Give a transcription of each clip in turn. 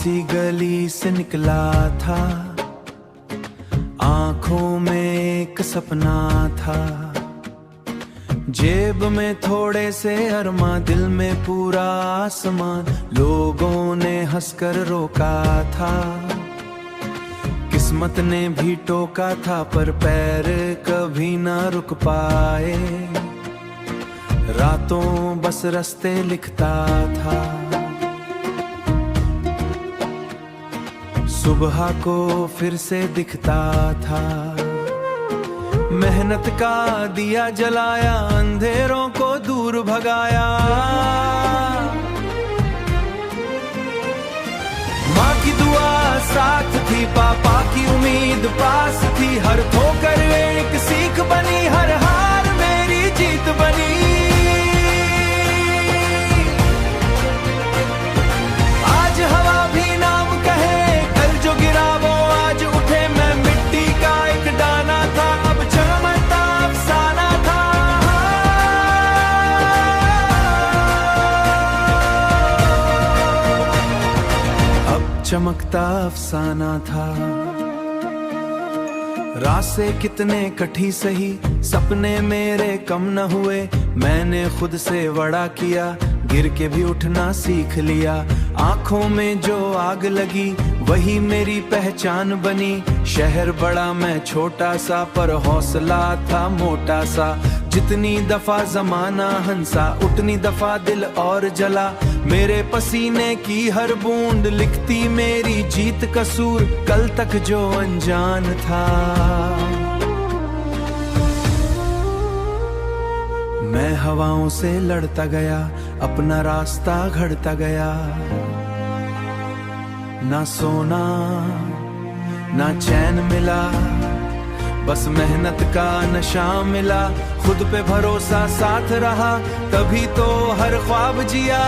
सी गली से निकला था, आंखों में एक सपना था, जेब में थोड़े से अरमा, दिल में पूरा आसमान। लोगों ने हंसकर रोका था, किस्मत ने भी टोका था, पर पैर कभी ना रुक पाए। रातों बस रास्ते लिखता था, सुबह को फिर से दिखता था। मेहनत का दिया जलाया, अंधेरों को दूर भगाया। माँ की दुआ साथ थी, पापा की उम्मीद पास थी। हर ठोकर एक सीख बनी, हर हार मेरी जीत बनी। आज हवा भी नाम कहे, कल जो गिरा वो आज उठे। मैं मिट्टी का एक दाना था, अब चमकता अफसाना था। अब चमकता अफसाना था। रास्ते कितने कठी सही, सपने मेरे कम न हुए। मैंने खुद से बड़ा किया, गिर के भी उठना सीख लिया। आंखों में जो आग लगी, वही मेरी पहचान बनी। शहर बड़ा मैं छोटा सा, पर हौसला था मोटा सा। जितनी दफा जमाना हंसा, उतनी दफा दिल और जला। मेरे पसीने की हर बूंद लिखती मेरी जीत कसूर, कल तक जो अनजान था। मैं हवाओं से लड़ता गया, अपना रास्ता घड़ता गया। ना सोना ना चैन मिला, बस मेहनत का नशा मिला। खुद पे भरोसा साथ रहा, तभी तो हर ख्वाब जिया।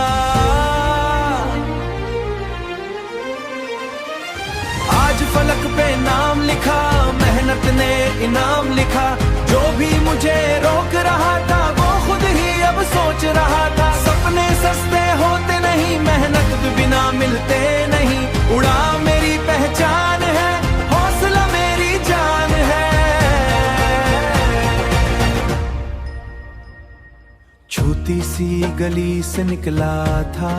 आज फलक पे नाम लिखा, मेहनत ने इनाम लिखा। जो भी मुझे रोक रहा था, वो खुद ही अब सोच रहा था। सपने सस्ते होते नहीं, मेहनत भी बिना मिलते नहीं। उड़ा मेरी पहचान है, हौसला मेरी जान है। छोटी सी गली से निकला था,